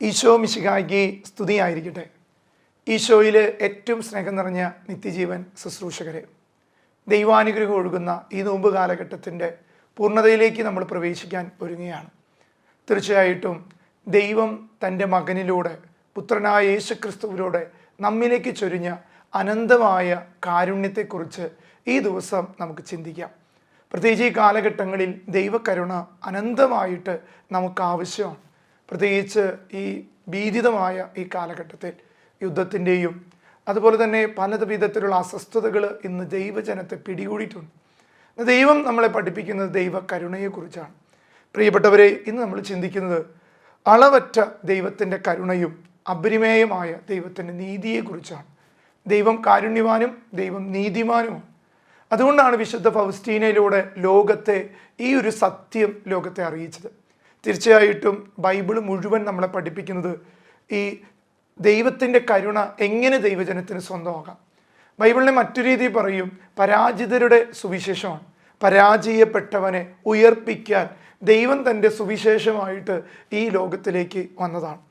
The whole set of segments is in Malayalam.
ഈശോ മിശിഹായ്ക്ക് സ്തുതിയായിരിക്കട്ടെ. ഈശോയിൽ ഏറ്റവും സ്നേഹം നിറഞ്ഞ നിത്യജീവൻ ശുശ്രൂഷകരെ, ദൈവാനുഗ്രഹം ഒഴുകുന്ന ഈ നോമ്പ് കാലഘട്ടത്തിൻ്റെ പൂർണ്ണതയിലേക്ക് നമ്മൾ പ്രവേശിക്കാൻ ഒരുങ്ങുകയാണ്. തീർച്ചയായിട്ടും ദൈവം തൻ്റെ മകനിലൂടെ, പുത്രനായ യേശുക്രിസ്തുവിലൂടെ നമ്മിലേക്ക് ചൊരിഞ്ഞ അനന്തമായ കാരുണ്യത്തെക്കുറിച്ച് ഈ ദിവസം നമുക്ക് ചിന്തിക്കാം. പ്രത്യേകിച്ച് ഈ കാലഘട്ടങ്ങളിൽ ദൈവകരുണ അനന്തമായിട്ട് നമുക്ക് ആവശ്യമാണ്. പ്രത്യേകിച്ച് ഈ ഭീതിതമായ ഈ കാലഘട്ടത്തിൽ യുദ്ധത്തിൻ്റെയും അതുപോലെ തന്നെ പല വിധത്തിലുള്ള അസ്വസ്ഥതകൾ ഇന്ന് ദൈവജനത്തെ പിടികൂടിയിട്ടുണ്ട്. ദൈവം നമ്മളെ പഠിപ്പിക്കുന്നത് ദൈവ കരുണയെക്കുറിച്ചാണ്. പ്രിയപ്പെട്ടവരെ, ഇന്ന് നമ്മൾ ചിന്തിക്കുന്നത് അളവറ്റ ദൈവത്തിൻ്റെ കരുണയും അപരിമേയമായ ദൈവത്തിൻ്റെ നീതിയെക്കുറിച്ചാണ്. ദൈവം കാരുണ്യവാനും ദൈവം നീതിമാനുമാണ്. അതുകൊണ്ടാണ് വിശുദ്ധ ഫൗസ്റ്റീനയിലൂടെ ലോകത്തെ ഈ ഒരു സത്യം ലോകത്തെ അറിയിച്ചത്. തീർച്ചയായിട്ടും ബൈബിൾ മുഴുവൻ നമ്മളെ പഠിപ്പിക്കുന്നത് ഈ ദൈവത്തിൻ്റെ കരുണ എങ്ങനെ ദൈവജനത്തിന് സ്വന്തമാകാം. ബൈബിളിനെ മറ്റു രീതിയിൽ പറയും, പരാജിതരുടെ സുവിശേഷമാണ്. പരാജയപ്പെട്ടവനെ ഉയർപ്പിക്കാൻ ദൈവം തൻ്റെ സുവിശേഷമായിട്ട് ഈ ലോകത്തിലേക്ക് വന്നതാണ്.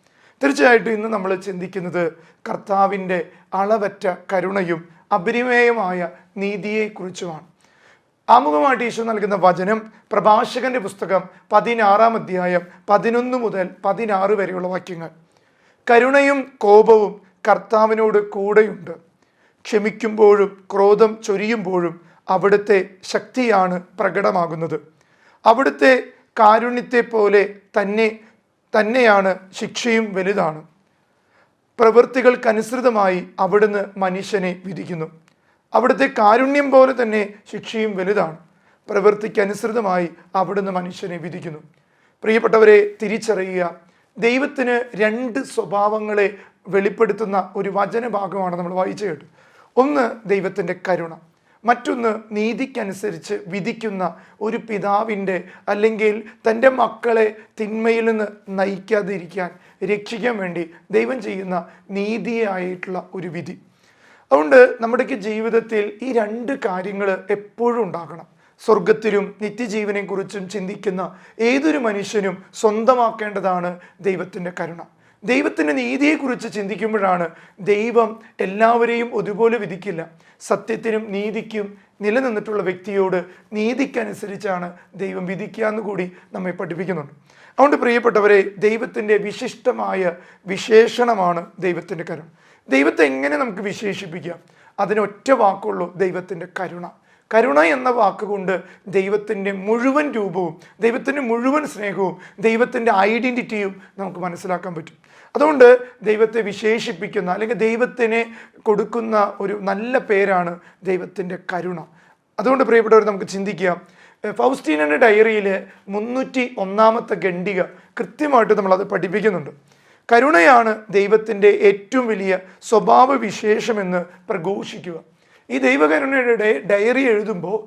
തീർച്ചയായിട്ടും ഇന്ന് നമ്മൾ ചിന്തിക്കുന്നത് കർത്താവിൻ്റെ അളവറ്റ കരുണയും അപരിമേയമായ നീതിയെക്കുറിച്ചുമാണ്. ആമുഖമായിട്ട് ഈശോ നൽകുന്ന വചനം പ്രഭാഷകന്റെ പുസ്തകം 16-ാം അധ്യായം 11 മുതൽ 16 വരെയുള്ള വാക്യങ്ങൾ. കരുണയും കോപവും കർത്താവിനോട് കൂടെയുണ്ട്. ക്ഷമിക്കുമ്പോഴും ക്രോധം ചൊരിയുമ്പോഴും അവിടുത്തെ ശക്തിയാണ് പ്രകടമാകുന്നത്. അവിടുത്തെ കാരുണ്യത്തെ പോലെ തന്നെയാണ് ശിക്ഷയും വലുതാണ്. പ്രവൃത്തികൾക്കനുസൃതമായി അവിടുന്ന് മനുഷ്യനെ വിധിക്കുന്നു. അവിടുത്തെ കാരുണ്യം പോലെ തന്നെ ശിക്ഷയും വലുതാണ്. പ്രവൃത്തിക്കനുസൃതമായി അവിടുന്ന് മനുഷ്യനെ വിധിക്കുന്നു. പ്രിയപ്പെട്ടവരെ, തിരിച്ചറിയുക, ദൈവത്തിന് 2 സ്വഭാവങ്ങളെ വെളിപ്പെടുത്തുന്ന ഒരു വചനഭാഗമാണ് നമ്മൾ വായിച്ചു കേട്ടു. ഒന്ന് ദൈവത്തിൻ്റെ കരുണ, മറ്റൊന്ന് നീതിക്കനുസരിച്ച് വിധിക്കുന്ന ഒരു പിതാവിൻ്റെ, അല്ലെങ്കിൽ തൻ്റെ മക്കളെ തിന്മയിൽ നിന്ന് നയിക്കാതിരിക്കാൻ, രക്ഷിക്കാൻ വേണ്ടി ദൈവം ചെയ്യുന്ന നീതിയായിട്ടുള്ള ഒരു വിധി. അതുകൊണ്ട് നമ്മുടെയൊക്കെ ജീവിതത്തിൽ ഈ 2 കാര്യങ്ങൾ എപ്പോഴും ഉണ്ടാകണം. സ്വർഗത്തിലും നിത്യജീവനെക്കുറിച്ചും ചിന്തിക്കുന്ന ഏതൊരു മനുഷ്യനും സ്വന്തമാക്കേണ്ടതാണ് ദൈവത്തിൻ്റെ കരുണ. ദൈവത്തിൻ്റെ നീതിയെക്കുറിച്ച് ചിന്തിക്കുമ്പോഴാണ് ദൈവം എല്ലാവരെയും ഒരുപോലെ വിധിക്കില്ല. സത്യത്തിനും നീതിക്കും നിലനിന്നിട്ടുള്ള വ്യക്തിയോട് നീതിക്കനുസരിച്ചാണ് ദൈവം വിധിക്കുക എന്ന് കൂടി നമ്മെ പഠിപ്പിക്കുന്നുണ്ട്. അതുകൊണ്ട് പ്രിയപ്പെട്ടവരെ, ദൈവത്തിൻ്റെ വിശിഷ്ടമായ വിശേഷണമാണ് ദൈവത്തിൻ്റെ കരുണ. ദൈവത്തെ എങ്ങനെ നമുക്ക് വിശേഷിപ്പിക്കാം? അതിനൊറ്റ വാക്കുള്ളൂ, ദൈവത്തിൻ്റെ കരുണ. കരുണ എന്ന വാക്കുകൊണ്ട് ദൈവത്തിൻ്റെ മുഴുവൻ രൂപവും, ദൈവത്തിൻ്റെ മുഴുവൻ സ്നേഹവും, ദൈവത്തിൻ്റെ ഐഡൻറ്റിറ്റിയും നമുക്ക് മനസ്സിലാക്കാൻ പറ്റും. അതുകൊണ്ട് ദൈവത്തെ വിശേഷിപ്പിക്കുന്ന, അല്ലെങ്കിൽ ദൈവത്തിനെ കൊടുക്കുന്ന ഒരു നല്ല പേരാണ് ദൈവത്തിൻ്റെ കരുണ. അതുകൊണ്ട് പ്രിയപ്പെട്ടവർ, നമുക്ക് ചിന്തിക്കാം. ഫൗസ്റ്റീനയുടെ ഡയറിയിൽ 301-ാമത്തെ ഖണ്ഡിക കൃത്യമായിട്ട് നമ്മളത് പഠിപ്പിക്കുന്നുണ്ട്. കരുണയാണ് ദൈവത്തിൻ്റെ ഏറ്റവും വലിയ സ്വഭാവ വിശേഷമെന്ന് പ്രഘോഷിക്കുക. ഈ ദൈവകരുണയുടെ ഡയറി എഴുതുമ്പോൾ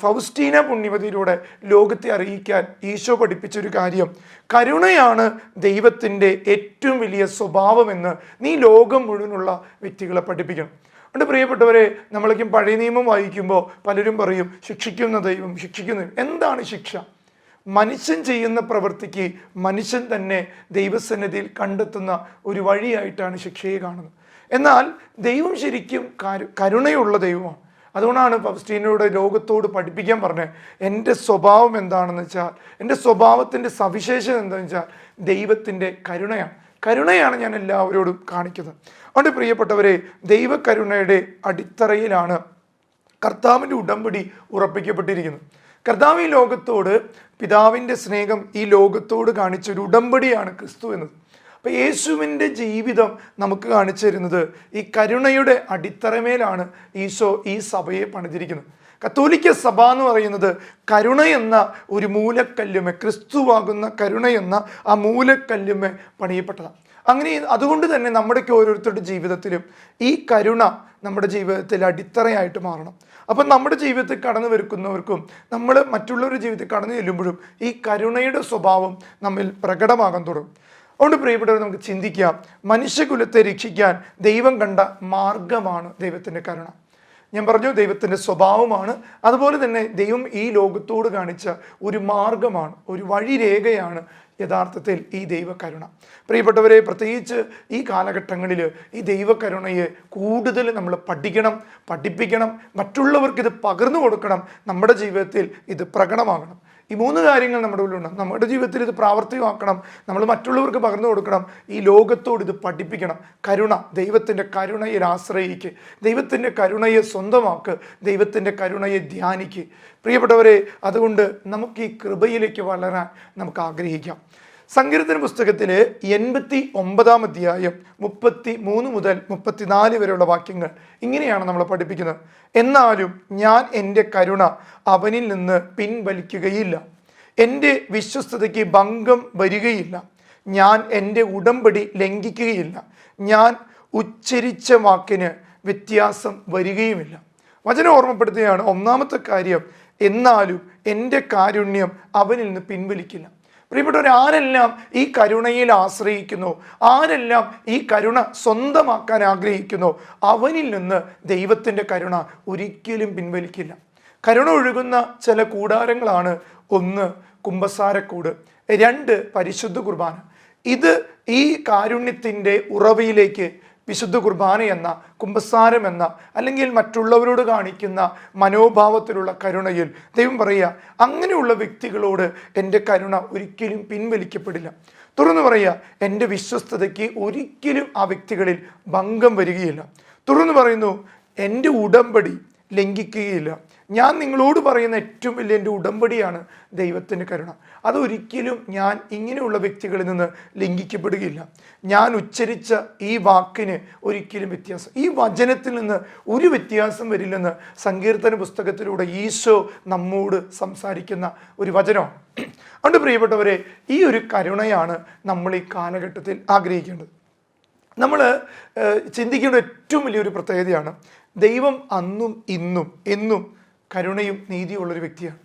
ഫൗസ്റ്റീന പുണ്യവതിയിലൂടെ ലോകത്തെ അറിയിക്കാൻ ഈശോ പഠിപ്പിച്ചൊരു കാര്യം, കരുണയാണ് ദൈവത്തിൻ്റെ ഏറ്റവും വലിയ സ്വഭാവമെന്ന് നീ ലോകം മുഴുവനുള്ള വ്യക്തികളെ പഠിപ്പിക്കണം. അതുകൊണ്ട് പ്രിയപ്പെട്ടവരെ, നമ്മളേക്കും പഴയ നിയമം വായിക്കുമ്പോൾ പലരും പറയും ശിക്ഷിക്കുന്ന ദൈവം, ശിക്ഷിക്കുന്ന ദൈവം. എന്താണ് ശിക്ഷ? മനുഷ്യൻ ചെയ്യുന്ന പ്രവൃത്തിക്ക് മനുഷ്യൻ തന്നെ ദൈവസന്നിധിയിൽ കണ്ടെത്തുന്ന ഒരു വഴിയായിട്ടാണ് ശിക്ഷയെ കാണുന്നത്. എന്നാൽ ദൈവം ശരിക്കും കരുണയുള്ള ദൈവമാണ്. അതുകൊണ്ടാണ് ഫൗസ്റ്റീനയുടെ ലോകത്തോട് പഠിപ്പിക്കാൻ പറഞ്ഞത്, എൻ്റെ സ്വഭാവം എന്താണെന്ന് വെച്ചാൽ, എൻ്റെ സ്വഭാവത്തിൻ്റെ സവിശേഷത എന്താണെന്ന് വെച്ചാൽ ദൈവത്തിൻ്റെ കരുണയാണ്. കരുണയാണ് ഞാൻ എല്ലാവരോടും കാണിക്കുന്നത്. അതുകൊണ്ട് പ്രിയപ്പെട്ടവരെ, ദൈവകരുണയുടെ അടിത്തറയിലാണ് കർത്താവിൻ്റെ ഉടമ്പടി ഉറപ്പിക്കപ്പെട്ടിരിക്കുന്നത്. കർത്താവ് ഈ ലോകത്തോട്, പിതാവിൻ്റെ സ്നേഹം ഈ ലോകത്തോട് കാണിച്ചൊരു ഉടമ്പടിയാണ് ക്രിസ്തു എന്നത്. അപ്പോൾ യേശുവിൻ്റെ ജീവിതം നമുക്ക് കാണിച്ചു തരുന്നത് ഈ കരുണയുടെ അടിത്തറമേലാണ് ഈശോ ഈ സഭയെ പണിതിരിക്കുന്നത്. കത്തോലിക്ക സഭ എന്ന് പറയുന്നത് കരുണ എന്ന ഒരു മൂലക്കല്ലുമേ, ക്രിസ്തുവാകുന്ന കരുണ എന്ന ആ മൂലക്കല്ലുമേ പണിയപ്പെട്ടതാണ്. അങ്ങനെ അതുകൊണ്ട് തന്നെ നമ്മുടെയൊക്കെ ഓരോരുത്തരുടെ ജീവിതത്തിലും ഈ കരുണ നമ്മുടെ ജീവിതത്തിൽ അടിത്തറയായിട്ട് മാറണം. അപ്പം നമ്മുടെ ജീവിതത്തിൽ കടന്നു വരുന്നവർക്കും നമ്മൾ മറ്റുള്ളവരുടെ ജീവിതത്തിൽ കടന്നു ചെല്ലുമ്പോഴും ഈ കരുണയുടെ സ്വഭാവം നമ്മിൽ പ്രകടമാകാൻ തുടങ്ങും. അതുകൊണ്ട് പ്രിയപ്പെട്ടവർ, നമുക്ക് ചിന്തിക്കാം, മനുഷ്യകുലത്തെ രക്ഷിക്കാൻ ദൈവം കണ്ട മാർഗമാണ് ദൈവത്തിൻ്റെ കരുണ. ഞാൻ പറഞ്ഞു ദൈവത്തിൻ്റെ സ്വഭാവമാണ്. അതുപോലെ തന്നെ ദൈവം ഈ ലോകത്തോട് കാണിച്ച ഒരു മാർഗമാണ്, ഒരു വഴിരേഖയാണ് യഥാർത്ഥത്തിൽ ഈ ദൈവകരുണ. പ്രിയപ്പെട്ടവരെ, പ്രത്യേകിച്ച് ഈ കാലഘട്ടങ്ങളിൽ ഈ ദൈവകരുണയെ കൂടുതൽ നമ്മൾ പഠിപ്പിക്കണം, മറ്റുള്ളവർക്ക് ഇത് പകർന്നു കൊടുക്കണം, നമ്മുടെ ജീവിതത്തിൽ ഇത് പ്രകടമാകണം. ഈ 3 കാര്യങ്ങൾ നമ്മുടെ ഉള്ളിലുണ്ട്. നമ്മുടെ ജീവിതത്തിൽ ഇത് പ്രാവർത്തികമാക്കണം, നമ്മൾ മറ്റുള്ളവർക്ക് പകർന്നു കൊടുക്കണം, ഈ ലോകത്തോട് ഇത് പഠിപ്പിക്കണം. കരുണ, ദൈവത്തിൻ്റെ കരുണയിൽ ആശ്രയിക്ക്, ദൈവത്തിൻ്റെ കരുണയെ സ്വന്തമാക്ക്, ദൈവത്തിൻ്റെ കരുണയെ ധ്യാനിക്ക്. പ്രിയപ്പെട്ടവരെ, അതുകൊണ്ട് നമുക്ക് ഈ കൃപയിലേക്ക് വളരാൻ നമുക്ക് ആഗ്രഹിക്കാം. സങ്കീർത്തന പുസ്തകത്തിൽ 89-ാം അധ്യായം 33 മുതൽ 34 വരെയുള്ള വാക്യങ്ങൾ ഇങ്ങനെയാണ് നമ്മളെ പഠിപ്പിക്കുന്നത്. എന്നാലും ഞാൻ എൻ്റെ കരുണ അവനിൽ നിന്ന് പിൻവലിക്കുകയില്ല, എൻ്റെ വിശ്വസ്തതയ്ക്ക് ഭംഗം വരികയില്ല, ഞാൻ എൻ്റെ ഉടമ്പടി ലംഘിക്കുകയില്ല, ഞാൻ ഉച്ചരിച്ച വാക്കിന് വ്യത്യാസം വരികയുമില്ല. വചനം ഓർമ്മപ്പെടുത്തുകയാണ്. ഒന്നാമത്തെ കാര്യം, എന്നാലും എൻ്റെ കാരുണ്യം അവനിൽ നിന്ന് പിൻവലിക്കില്ല. പ്രിയപ്പെട്ടവർ, ആരെല്ലാം ഈ കരുണയിൽ ആശ്രയിക്കുന്നു, ആരെല്ലാം ഈ കരുണ സ്വന്തമാക്കാൻ ആഗ്രഹിക്കുന്നു, അവനിൽ നിന്ന് ദൈവത്തിൻ്റെ കരുണ ഒരിക്കലും പിൻവലിക്കില്ല. കരുണ ഒഴുകുന്ന ചില കൂടാരങ്ങളാണ്. 1 കുമ്പസാരക്കൂട്, 2 പരിശുദ്ധ കുർബാന. ഇത് ഈ കാരുണ്യത്തിൻ്റെ ഉറവയിലേക്ക് വിശുദ്ധ കുർബാന എന്ന, കുമ്പസാരം എന്ന, അല്ലെങ്കിൽ മറ്റുള്ളവരോട് കാണിക്കുന്ന മനോഭാവത്തിലുള്ള കരുണയിൽ ദൈവം പറയുക, അങ്ങനെയുള്ള വ്യക്തികളോട് എൻ്റെ കരുണ ഒരിക്കലും പിൻവലിക്കപ്പെടില്ല. തുറന്നു പറയുക, എൻ്റെ വിശ്വസ്തതയ്ക്ക് ഒരിക്കലും ആ വ്യക്തികളിൽ ഭംഗം വരികയില്ല. തുറന്നു പറയുന്നു, എൻ്റെ ഉടമ്പടി ലംഘിക്കുകയില്ല. ഞാൻ നിങ്ങളോട് പറയുന്ന ഏറ്റവും വലിയ എൻ്റെ ഉടമ്പടിയാണ് ദൈവത്തിൻ്റെ കരുണ. അതൊരിക്കലും ഞാൻ ഇങ്ങനെയുള്ള വ്യക്തികളിൽ നിന്ന് ലംഘിക്കപ്പെടുകയില്ല. ഞാൻ ഉച്ചരിച്ച ഈ വാക്കിന് ഒരിക്കലും വ്യത്യാസം, ഈ വചനത്തിൽ നിന്ന് ഒരു വ്യത്യാസം വരില്ലെന്ന് സങ്കീർത്തന പുസ്തകത്തിലൂടെ ഈശോ നമ്മോട് സംസാരിക്കുന്ന ഒരു വചനമാണ്. അതുകൊണ്ട് പ്രിയപ്പെട്ടവരെ, ഈ ഒരു കരുണയാണ് നമ്മൾ ഈ കാലഘട്ടത്തിൽ ആഗ്രഹിക്കേണ്ടത്. നമ്മൾ ചിന്തിക്കേണ്ട ഏറ്റവും വലിയൊരു പ്രത്യേകതയാണ്, ദൈവം അന്നും ഇന്നും എന്നും കരുണയും നീതിയുള്ളൊരു വ്യക്തിയാണ്.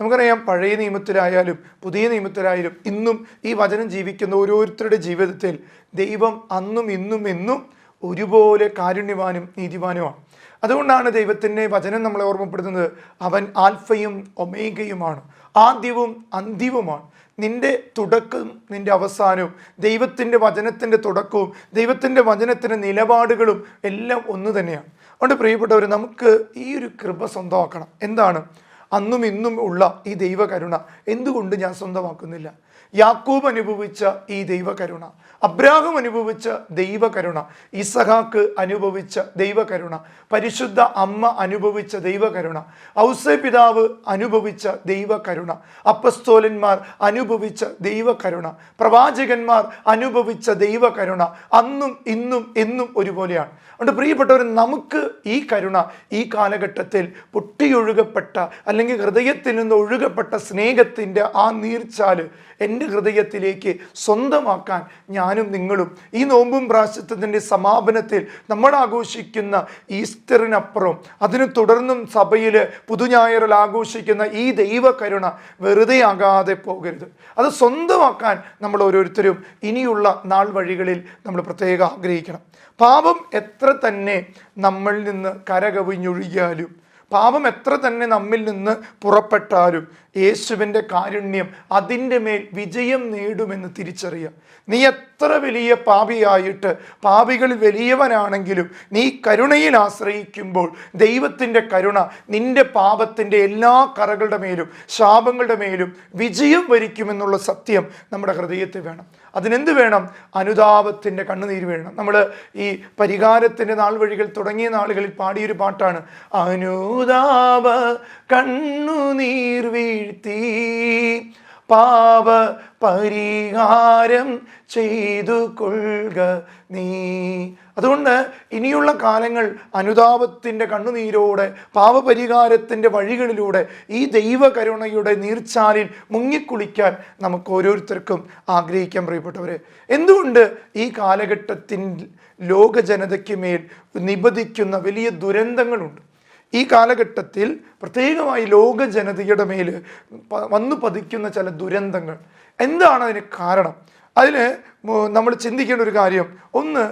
നമുക്കറിയാം, പഴയ നിയമത്തിലായാലും പുതിയ നിയമത്തിലായാലും ഇന്നും ഈ വചനം ജീവിക്കുന്ന ഓരോരുത്തരുടെ ജീവിതത്തിൽ ദൈവം അന്നും ഇന്നും എന്നും ഒരുപോലെ കാരുണ്യവാനും നീതിവാനുമാണ്. അതുകൊണ്ടാണ് ദൈവത്തിൻ്റെ വചനം നമ്മളെ ഓർമ്മപ്പെടുത്തുന്നത്, അവൻ ആൽഫയും ഒമേഗയുമാണ്, ആദ്യവും അന്ത്യവുമാണ്. നിന്റെ തുടക്കവും നിന്റെ അവസാനവും, ദൈവത്തിൻ്റെ വചനത്തിൻ്റെ തുടക്കവും ദൈവത്തിൻ്റെ വചനത്തിൻ്റെ നിലപാടുകളും എല്ലാം ഒന്ന് തന്നെയാണ്. അതുകൊണ്ട് പ്രിയപ്പെട്ടവർ, നമുക്ക് ഈ ഒരു കൃപ സ്വന്തമാക്കണം. എന്താണ്? അന്നും ഇന്നും ഉള്ള ഈ ദൈവകരുണ എന്തുകൊണ്ട് ഞാൻ സ്വന്തമാക്കുന്നില്ല? യാക്കോബ് അനുഭവിച്ച ഈ ദൈവകരുണ, അബ്രാഹാം അനുഭവിച്ച ദൈവകരുണ, ഇസഹാക്ക് അനുഭവിച്ച ദൈവകരുണ, പരിശുദ്ധ അമ്മ അനുഭവിച്ച ദൈവകരുണ, ഔസേ പിതാവ് അനുഭവിച്ച ദൈവകരുണ, അപ്പസ്തോലന്മാർ അനുഭവിച്ച ദൈവകരുണ, പ്രവാചകന്മാർ അനുഭവിച്ച ദൈവകരുണ അന്നും ഇന്നും എന്നും ഒരുപോലെയാണ്. അതുകൊണ്ട് പ്രിയപ്പെട്ടവർ, നമുക്ക് ഈ കരുണ ഈ കാലഘട്ടത്തിൽ പൊട്ടിയൊഴുകപ്പെട്ട, അല്ലെങ്കിൽ ഹൃദയത്തിൽ നിന്ന് ഒഴുകപ്പെട്ട സ്നേഹത്തിൻ്റെ ആ നീർച്ചാല് എൻ്റെ ഹൃദയത്തിലേക്ക് സ്വന്തമാക്കാൻ ഞാനും നിങ്ങളും ഈ നോമ്പും പ്രായശ്ചിത്തത്തിൻ്റെ സമാപനത്തിൽ നമ്മൾ ആഘോഷിക്കുന്ന ഈസ്റ്ററിനപ്പുറം അതിന് തുടർന്നും സഭയിൽ പുതുഞായറിൽ ആഘോഷിക്കുന്ന ഈ ദൈവകരുണ വെറുതെ ആകാതെ പോകരുത്. അത് സ്വന്തമാക്കാൻ നമ്മൾ ഓരോരുത്തരും ഇനിയുള്ള നാൾ വഴികളിൽ നമ്മൾ പ്രത്യേകം ആഗ്രഹിക്കണം. പാപം എത്ര തന്നെ നമ്മളിൽ നിന്ന് കരകവിഞ്ഞൊഴുകിയാലും, പാപം എത്ര തന്നെ നമ്മിൽ നിന്ന് പുറപ്പെട്ടാലും യേശുവിൻ്റെ കാരുണ്യം അതിൻ്റെ മേൽ വിജയം നേടുമെന്ന് തിരിച്ചറിയുക. നീ എത്ര വലിയ പാപിയായിട്ട്, പാപികളിൽ വലിയവനാണെങ്കിലും നീ കരുണയിൽ ആശ്രയിക്കുമ്പോൾ ദൈവത്തിൻ്റെ കരുണ നിന്റെ പാപത്തിൻ്റെ എല്ലാ കറകളുടെ മേലും ശാപങ്ങളുടെ മേലും വിജയം വരിക്കുമെന്നുള്ള സത്യം നമ്മുടെ ഹൃദയത്തിൽ വേണം. അതിനെന്ത് വേണം? അനുതാപത്തിൻ്റെ കണ്ണുനീര് വേണം. നമ്മൾ ഈ പരിഹാരത്തിൻ്റെ നാൾ വഴികൾ തുടങ്ങിയ നാളുകളിൽ പാടിയൊരു പാട്ടാണ്, അനുതാപ കണ്ണുനീർ വീഴ്ത്തി പാപ പരിഹാരം ചെയ്തു കൊള്ളുക നീ. അതുകൊണ്ട് ഇനിയുള്ള കാലങ്ങൾ അനുതാപത്തിൻ്റെ കണ്ണുനീരോടെ പാപപരിഹാരത്തിൻ്റെ വഴികളിലൂടെ ഈ ദൈവകരുണയുടെ നീർച്ചാലിൽ മുങ്ങിക്കുളിക്കാൻ നമുക്ക് ഓരോരുത്തർക്കും ആഗ്രഹിക്കാൻ പ്രിയപ്പെട്ടവരെ. എന്തുകൊണ്ട് ഈ കാലഘട്ടത്തിൽ ലോക ജനതയ്ക്ക് മേൽ നിബദിക്കുന്ന വലിയ ദുരന്തങ്ങളുണ്ട്. ഈ കാലഘട്ടത്തിൽ പ്രത്യേകമായി ലോക ജനതയുടെ മേൽ വന്നു പതിക്കുന്ന ചില ദുരന്തങ്ങൾ എന്താണ് അതിന് കാരണം? അതിന് നമ്മൾ ചിന്തിക്കേണ്ട ഒരു കാര്യം, ഒന്ന്,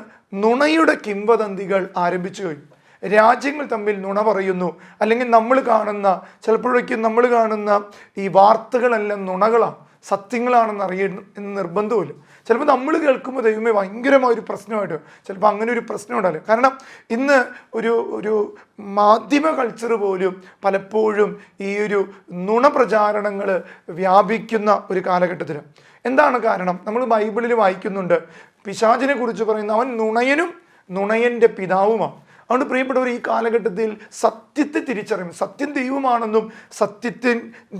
നുണയുടെ കിംവദന്തികൾ ആരംഭിച്ചു കഴിഞ്ഞു. രാജ്യങ്ങൾ തമ്മിൽ നുണ പറയുന്നു, അല്ലെങ്കിൽ ചിലപ്പോഴേക്കും നമ്മൾ കാണുന്ന ഈ വാർത്തകളെല്ലാം നുണകളാണ്, സത്യങ്ങളാണെന്ന് എന്ന് നിർബന്ധമില്ല. ചിലപ്പോൾ നമ്മൾ കേൾക്കുമ്പോൾ ദൈവമേ ഭയങ്കരമായൊരു പ്രശ്നമായിട്ട് ചിലപ്പോൾ അങ്ങനെ ഒരു പ്രശ്നം ഉണ്ടാവില്ല. കാരണം ഇന്ന് ഒരു മാധ്യമ കൾച്ചർ പോലും പലപ്പോഴും ഈ ഒരു നുണപ്രചാരണങ്ങൾ വ്യാപിക്കുന്ന ഒരു കാലഘട്ടത്തിൽ. എന്താണ് കാരണം? നമ്മൾ ബൈബിളിൽ വായിക്കുന്നുണ്ട്, പിശാചിനെ കുറിച്ച് പറയുന്ന അവൻ നുണയനും നുണയൻ്റെ പിതാവുമാണ്. അതുകൊണ്ട് പ്രിയപ്പെട്ടവർ, ഈ കാലഘട്ടത്തിൽ സത്യത്തെ തിരിച്ചറിയും. സത്യം ദൈവമാണെന്നും സത്യത്തിൽ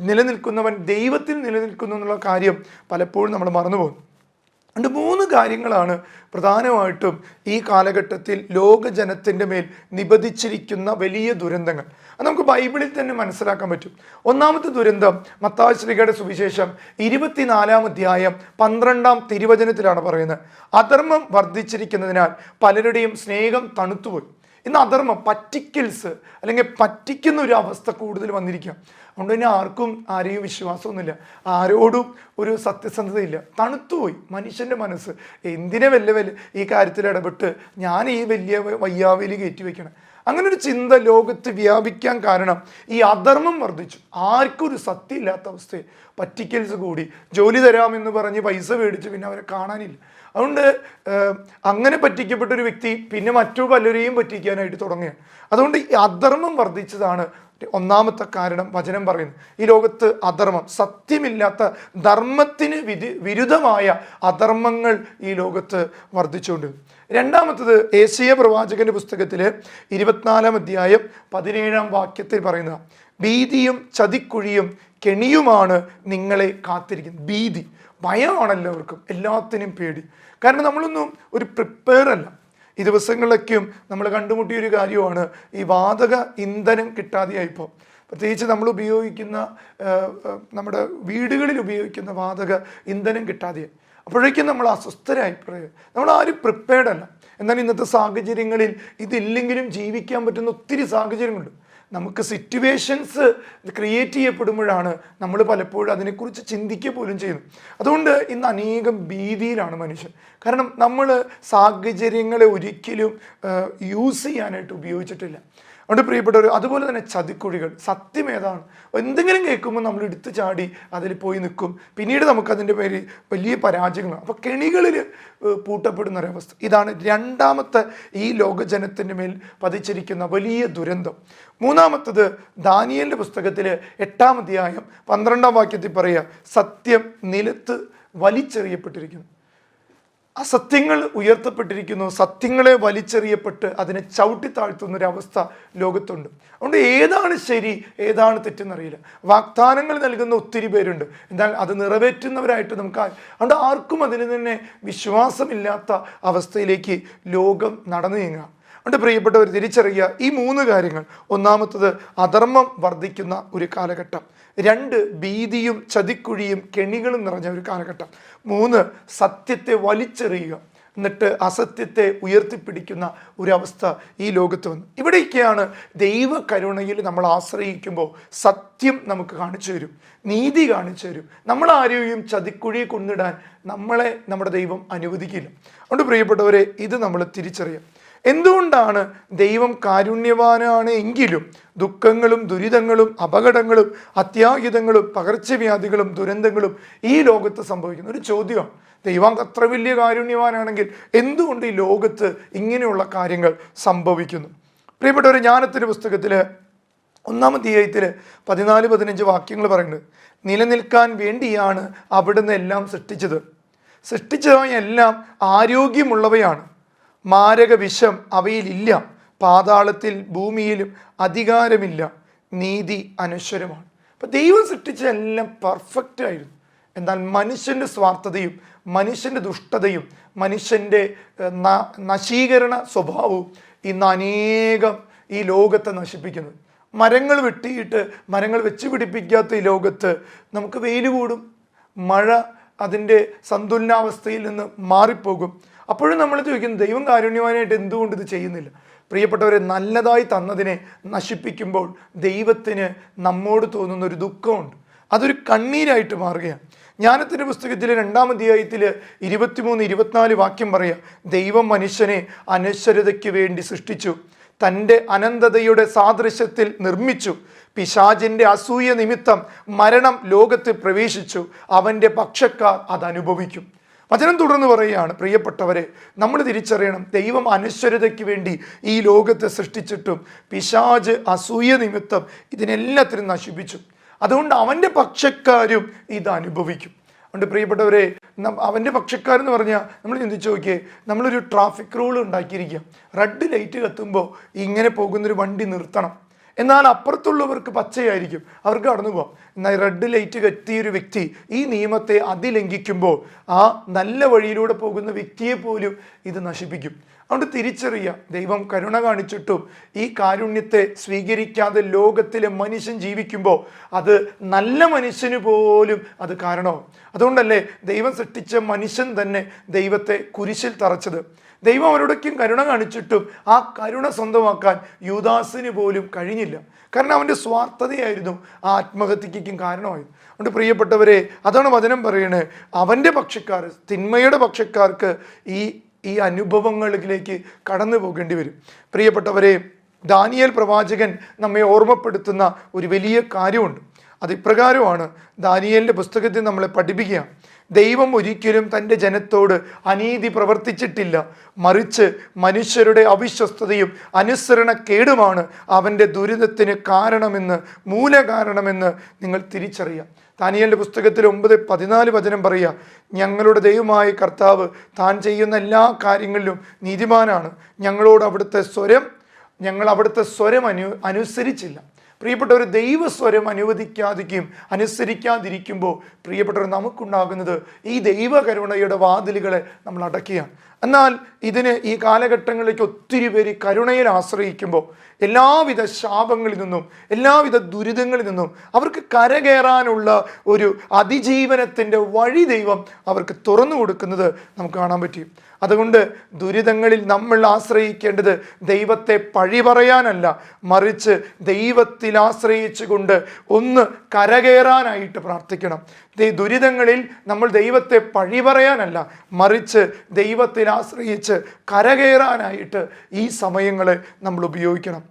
നിലനിൽക്കുന്നവൻ ദൈവത്തിൽ നിലനിൽക്കുന്നു എന്നുള്ള കാര്യം പലപ്പോഴും നമ്മൾ മറന്നുപോകും. അതുകൊണ്ട് 3 കാര്യങ്ങളാണ് പ്രധാനമായിട്ടും ഈ കാലഘട്ടത്തിൽ ലോകജനത്തിൻ്റെ മേൽ നിബന്ധിച്ചിരിക്കുന്ന വലിയ ദുരന്തങ്ങൾ. അത് നമുക്ക് ബൈബിളിൽ തന്നെ മനസ്സിലാക്കാൻ പറ്റും. ഒന്നാമത്തെ ദുരന്തം മത്തായി ശ്ലീഹയുടെ സുവിശേഷം 24-ാം അധ്യായം 12-ാം തിരുവചനത്തിലാണ് പറയുന്നത്. അധർമ്മം വർദ്ധിച്ചിരിക്കുന്നതിനാൽ പലരുടെയും സ്നേഹം തണുത്തുപോയി. ഇന്ന് അധർമ്മം, പറ്റിക്കൽസ് അല്ലെങ്കിൽ പറ്റിക്കുന്ന ഒരു അവസ്ഥ കൂടുതൽ വന്നിരിക്കുക. അതുകൊണ്ട് തന്നെ ആരെയും വിശ്വാസമൊന്നുമില്ല, ആരോടും ഒരു സത്യസന്ധതയില്ല, തണുത്തുപോയി മനുഷ്യൻ്റെ മനസ്സ്. എന്തിനെ വല്ല ഈ കാര്യത്തിൽ ഇടപെട്ട് ഞാൻ ഈ വലിയ വയ്യാവേലി കയറ്റി വയ്ക്കണം, അങ്ങനെ ഒരു ചിന്ത ലോകത്ത് വ്യാപിക്കാൻ കാരണം ഈ അധർമ്മം വർദ്ധിച്ചു. ആർക്കും ഒരു സത്യം ഇല്ലാത്ത അവസ്ഥയെ, പറ്റിക്കൽസ് കൂടി, ജോലി തരാമെന്ന് പറഞ്ഞ് പൈസ മേടിച്ച് പിന്നെ അവരെ കാണാനില്ല. അതുകൊണ്ട് അങ്ങനെ പറ്റിക്കപ്പെട്ടൊരു വ്യക്തി പിന്നെ മറ്റു പലരെയും പറ്റിക്കാനായിട്ട് തുടങ്ങുകയാണ്. അതുകൊണ്ട് ഈ അധർമ്മം വർദ്ധിച്ചതാണ് ഒന്നാമത്തെ കാരണം വചനം പറയുന്നത്. ഈ ലോകത്ത് അധർമ്മം, സത്യമില്ലാത്ത ധർമ്മത്തിന് വിരുദ്ധമായ അധർമ്മങ്ങൾ ഈ ലോകത്ത് വർദ്ധിച്ചുകൊണ്ട്. രണ്ടാമത്തത് യേശയ്യാ പ്രവാചകന്റെ പുസ്തകത്തിൽ 24-ാം അധ്യായം 17-ാം വാക്യത്തിൽ പറയുന്ന ഭീതിയും ചതിക്കുഴിയും കെണിയുമാണ് നിങ്ങളെ കാത്തിരിക്കുന്നത്. ഭീതി, ഭയമാണ് എല്ലാവർക്കും, എല്ലാത്തിനും പേടി. കാരണം നമ്മളൊന്നും ഒരു പ്രിപ്പയർ അല്ല. ഈ ദിവസങ്ങളിലൊക്കെയും നമ്മൾ കണ്ടുമുട്ടിയൊരു കാര്യമാണ് ഈ വാതക ഇന്ധനം കിട്ടാതെയായിപ്പോൾ. പ്രത്യേകിച്ച് നമ്മൾ ഉപയോഗിക്കുന്ന നമ്മുടെ വീടുകളിൽ ഉപയോഗിക്കുന്ന വാതക ഇന്ധനം കിട്ടാതെയായി. അപ്പോഴേക്കും നമ്മൾ അസ്വസ്ഥരായി, നമ്മൾ ആരും പ്രിപ്പയർഡ് അല്ല. എന്നാൽ ഇന്നത്തെ സാഹചര്യങ്ങളിൽ ഇതില്ലെങ്കിലും ജീവിക്കാൻ പറ്റുന്ന ഒത്തിരി സാഹചര്യങ്ങളുണ്ട്. നമുക്ക് സിറ്റുവേഷൻസ് ക്രിയേറ്റ് ചെയ്യപ്പെടുമ്പോഴാണ് നമ്മൾ പലപ്പോഴും അതിനെക്കുറിച്ച് ചിന്തിക്കുക പോലും ചെയ്യുന്നത്. അതുകൊണ്ട് ഇന്ന് അനേകം ഭീതിയിലാണ് മനുഷ്യൻ. കാരണം നമ്മൾ സാഹചര്യങ്ങളെ ഒരിക്കലും യൂസ് ചെയ്യാനായിട്ട് ഉപയോഗിച്ചിട്ടില്ല. അതുകൊണ്ട് പ്രിയപ്പെട്ടവർ, അതുപോലെ തന്നെ ചതിക്കുഴികൾ, സത്യം ഏതാണ് എന്തെങ്കിലും കേൾക്കുമ്പോൾ നമ്മൾ എടുത്തു ചാടി അതിൽ പോയി നിൽക്കും. പിന്നീട് നമുക്കതിൻ്റെ പേര് വലിയ പരാജയങ്ങളാണ്. അപ്പോൾ കെണികളിൽ പൂട്ടപ്പെടുന്ന ഒരവസ്ഥ. ഇതാണ് രണ്ടാമത്തെ ഈ ലോകജനത്തിൻ്റെ മേൽ പതിച്ചിരിക്കുന്ന വലിയ ദുരന്തം. മൂന്നാമത്തത് ദാനിയേലിൻ്റെ പുസ്തകത്തിൽ 8-ാം അധ്യായം 12-ാം വാക്യത്തിൽ പറയുക, സത്യം നിലത്ത് വലിച്ചെറിയപ്പെട്ടിരിക്കുന്നു. അസത്യങ്ങൾ ഉയർത്തപ്പെട്ടിരിക്കുന്നു, സത്യങ്ങളെ വലിച്ചെറിയപ്പെട്ട് അതിനെ ചവിട്ടി താഴ്ത്തുന്ന ഒരവസ്ഥ ലോകത്തുണ്ട്. അതുകൊണ്ട് ഏതാണ് ശരി ഏതാണ് തെറ്റെന്നറിയില്ല. വാഗ്ദാനങ്ങൾ നൽകുന്ന ഒത്തിരി പേരുണ്ട്, എന്നാൽ അത് നിറവേറ്റുന്നവരായിട്ട് അതുകൊണ്ട് ആർക്കും അതിൽ തന്നെ വിശ്വാസമില്ലാത്ത അവസ്ഥയിലേക്ക് ലോകം നടന്നു നീങ്ങുക. അതുകൊണ്ട് പ്രിയപ്പെട്ടവർ തിരിച്ചറിയുക, ഈ 3 കാര്യങ്ങൾ. ഒന്നാമത്തത് അധർമ്മം വർദ്ധിക്കുന്ന ഒരു കാലഘട്ടം. 2 ഭീതിയും ചതിക്കുഴിയും കെണികളും നിറഞ്ഞ ഒരു കാലഘട്ടം. 3 സത്യത്തെ വലിച്ചെറിയുക, എന്നിട്ട് അസത്യത്തെ ഉയർത്തിപ്പിടിക്കുന്ന ഒരവസ്ഥ ഈ ലോകത്ത് വന്നു. ഇവിടേക്കാണ് ദൈവ കരുണയിൽ നമ്മൾ ആശ്രയിക്കുമ്പോൾ സത്യം നമുക്ക് കാണിച്ചു തരും, നീതി കാണിച്ചു തരും. നമ്മളാരെയും ചതിക്കുഴിയെ കൊണ്ടിടാൻ നമ്മുടെ ദൈവം അനുവദിക്കില്ല. അതുകൊണ്ട് പ്രിയപ്പെട്ടവരെ, ഇത് നമ്മൾ തിരിച്ചറിയാം. എന്തുകൊണ്ടാണ് ദൈവം കാരുണ്യവാനാണ് എങ്കിലും ദുഃഖങ്ങളും ദുരിതങ്ങളും അപകടങ്ങളും അത്യാഹിതങ്ങളും പകർച്ചവ്യാധികളും ദുരന്തങ്ങളും ഈ ലോകത്ത് സംഭവിക്കുന്ന ഒരു ചോദ്യമാണ്. ദൈവം അത്ര വലിയ കാരുണ്യവാനാണെങ്കിൽ എന്തുകൊണ്ട് ഈ ലോകത്ത് ഇങ്ങനെയുള്ള കാര്യങ്ങൾ സംഭവിക്കുന്നു? പ്രിയപ്പെട്ടവരെ, ജ്ഞാനത്തിൻ്റെ പുസ്തകത്തിൽ 1-ാം അധ്യായത്തിൽ 14-15 വാക്യങ്ങൾ പറയുന്നുണ്ട്. നിലനിൽക്കാൻ വേണ്ടിയാണ് അവിടുന്ന് എല്ലാം സൃഷ്ടിച്ചത്. സൃഷ്ടിച്ചവയെല്ലാം ആരോഗ്യമുള്ളവയാണ്. മാരക വിഷം അവയിലില്ല. പാതാളത്തിൽ ഭൂമിയിലും അധികാരമില്ല. നീതി അനശ്വരമാണ്. അപ്പം ദൈവം സൃഷ്ടിച്ച എല്ലാം പെർഫെക്റ്റ് ആയിരുന്നു. എന്നാൽ മനുഷ്യൻ്റെ സ്വാർത്ഥതയും മനുഷ്യൻ്റെ ദുഷ്ടതയും മനുഷ്യൻ്റെ നശീകരണ സ്വഭാവവും ഇന്ന് അനേകം ഈ ലോകത്തെ നശിപ്പിക്കുന്നത്. മരങ്ങൾ വെട്ടിയിട്ട് മരങ്ങൾ വെച്ച് പിടിപ്പിക്കാത്ത ഈ ലോകത്ത് നമുക്ക് വെയിൽ കൂടും, മഴ അതിൻ്റെ സന്തുലനാവസ്ഥയിൽ നിന്ന് മാറിപ്പോകും. അപ്പോഴും നമ്മൾ ചോദിക്കുന്നു, ദൈവം കാരുണ്യവാനായിട്ട് എന്തുകൊണ്ട് ഇത് ചെയ്യുന്നില്ല? പ്രിയപ്പെട്ടവരെ, നല്ലതായി തന്നതിനെ നശിപ്പിക്കുമ്പോൾ ദൈവത്തിന് നമ്മോട് തോന്നുന്ന ഒരു ദുഃഖമുണ്ട്. അതൊരു കണ്ണീരായിട്ട് മാറുകയാണ്. ജ്ഞാനത്തിൻ്റെ പുസ്തകത്തിൽ 2-ാം അധ്യായത്തിൽ 23-24 വാക്യം പറയുക, ദൈവം മനുഷ്യനെ അനശ്വരതയ്ക്ക് വേണ്ടി സൃഷ്ടിച്ചു, തൻ്റെ അനന്തതയുടെ സാദൃശ്യത്തിൽ നിർമ്മിച്ചു. പിശാചിൻ്റെ അസൂയ നിമിത്തം മരണം ലോകത്തിൽ പ്രവേശിച്ചു. അവൻ്റെ പക്ഷക്കാർ അത് അനുഭവിക്കും. വചനം തുടർന്ന് പറയുകയാണ്, പ്രിയപ്പെട്ടവരെ, നമ്മൾ തിരിച്ചറിയണം, ദൈവം അനശ്വരതയ്ക്ക് വേണ്ടി ഈ ലോകത്തെ സൃഷ്ടിച്ചിട്ടും പിശാച് അസൂയ നിമിത്തം ഇതിനെല്ലാത്തിനും നശിപ്പിച്ചു. അതുകൊണ്ട് അവൻ്റെ പക്ഷക്കാരും ഇത് അനുഭവിക്കും. അതുകൊണ്ട് പ്രിയപ്പെട്ടവരെ, അവൻ്റെ പക്ഷക്കാരെന്ന് പറഞ്ഞാൽ നമ്മൾ ചിന്തിച്ച് നോക്കിയേ, നമ്മളൊരു ട്രാഫിക് റൂൾ ഉണ്ടാക്കിയിരിക്കുക. റെഡ് ലൈറ്റ് കത്തുമ്പോൾ ഇങ്ങനെ പോകുന്നൊരു വണ്ടി നിർത്തണം. എന്നാൽ അപ്പുറത്തുള്ളവർക്ക് പച്ചയായിരിക്കും, അവർക്ക് കടന്നു പോകാം. എന്നാൽ റെഡ് ലൈറ്റ് കത്തിയൊരു വ്യക്തി ഈ നിയമത്തെ അതിലംഘിക്കുമ്പോൾ ആ നല്ല വഴിയിലൂടെ പോകുന്ന വ്യക്തിയെ പോലും ഇത് നശിപ്പിക്കും. അതുകൊണ്ട് തിരിച്ചറിയുക, ദൈവം കരുണ കാണിച്ചിട്ടും ഈ കാരുണ്യത്തെ സ്വീകരിക്കാതെ ലോകത്തിലെ മനുഷ്യൻ ജീവിക്കുമ്പോൾ അത് നല്ല മനുഷ്യന് പോലും അത് കാരണമാവും. അതുകൊണ്ടല്ലേ ദൈവം സൃഷ്ടിച്ച മനുഷ്യൻ തന്നെ ദൈവത്തെ കുരിശിൽ തറച്ചത്. ദൈവം അവരോടൊക്കെയും കരുണ കാണിച്ചിട്ടും ആ കരുണ സ്വന്തമാക്കാൻ യൂദാസിന് പോലും കഴിഞ്ഞില്ല. കാരണം അവൻ്റെ സ്വാർത്ഥതയായിരുന്നു ആ ആത്മഹത്യക്കും കാരണമായത്. അതുകൊണ്ട് പ്രിയപ്പെട്ടവരെ, അതാണ് വചനം പറയണത്, അവൻ്റെ പക്ഷക്കാർ, തിന്മയുടെ പക്ഷക്കാർക്ക് ഈ അനുഭവങ്ങളിലേക്ക് കടന്നു പോകേണ്ടി വരും. പ്രിയപ്പെട്ടവരെ, ദാനിയേൽ പ്രവാചകൻ നമ്മെ ഓർമ്മപ്പെടുത്തുന്ന ഒരു വലിയ കാര്യമുണ്ട്. അത് ഇപ്രകാരമാണ്. ദാനിയേലിൻ്റെ പുസ്തകത്തിൽ നമ്മളെ പഠിപ്പിക്കുക, ദൈവം ഒരിക്കലും തൻ്റെ ജനത്തോട് അനീതി പ്രവർത്തിച്ചിട്ടില്ല. മറിച്ച് മനുഷ്യരുടെ അവിശ്വസ്തതയും അനുസരണക്കേടുമാണ് അവൻ്റെ ദുരിതത്തിന് മൂലകാരണമെന്ന് നിങ്ങൾ തിരിച്ചറിയാം. ദാനിയേലിൻ്റെ പുസ്തകത്തിൽ 9:14 വചനം പറയുക, ഞങ്ങളുടെ ദൈവമായ കർത്താവ് താൻ ചെയ്യുന്ന എല്ലാ കാര്യങ്ങളിലും നീതിമാനാണ്. ഞങ്ങൾ അവിടുത്തെ സ്വരം അനുസരിച്ചില്ല. പ്രിയപ്പെട്ടവർ, ദൈവസ്വരം അനുസരിക്കാതിരിക്കുമ്പോൾ പ്രിയപ്പെട്ടവർ, നമുക്കുണ്ടാകുന്നത് ഈ ദൈവകരുണയുടെ വാതിലുകളെ നമ്മൾ അടയ്ക്കുകയാണ്. എന്നാൽ ഈ കാലഘട്ടങ്ങളിലേക്ക് ഒത്തിരി പേര് കരുണയിൽ ആശ്രയിക്കുമ്പോൾ എല്ലാവിധ ശാപങ്ങളിൽ നിന്നും എല്ലാവിധ ദുരിതങ്ങളിൽ നിന്നും അവർക്ക് കരകയറാനുള്ള ഒരു അതിജീവനത്തിൻ്റെ വഴി ദൈവം അവർക്ക് തുറന്നു കൊടുക്കുന്നത് നമുക്ക് കാണാൻ പറ്റും. അതുകൊണ്ട് ദുരിതങ്ങളിൽ നമ്മൾ ആശ്രയിക്കേണ്ടത് ദൈവത്തെ പഴി പറയാനല്ല, മറിച്ച് ദൈവത്തിൽ ആശ്രയിച്ചുകൊണ്ട് ഒന്ന് കരകയറാനായിട്ട് പ്രാർത്ഥിക്കണം. ദുരിതങ്ങളിൽ നമ്മൾ ദൈവത്തെ പഴി പറയാനല്ല, മറിച്ച് ദൈവത്തിൽ ആശ്രയിച്ച് കരകയറാനായിട്ട് ഈ സമയങ്ങളെ നമ്മൾ ഉപയോഗിക്കണം.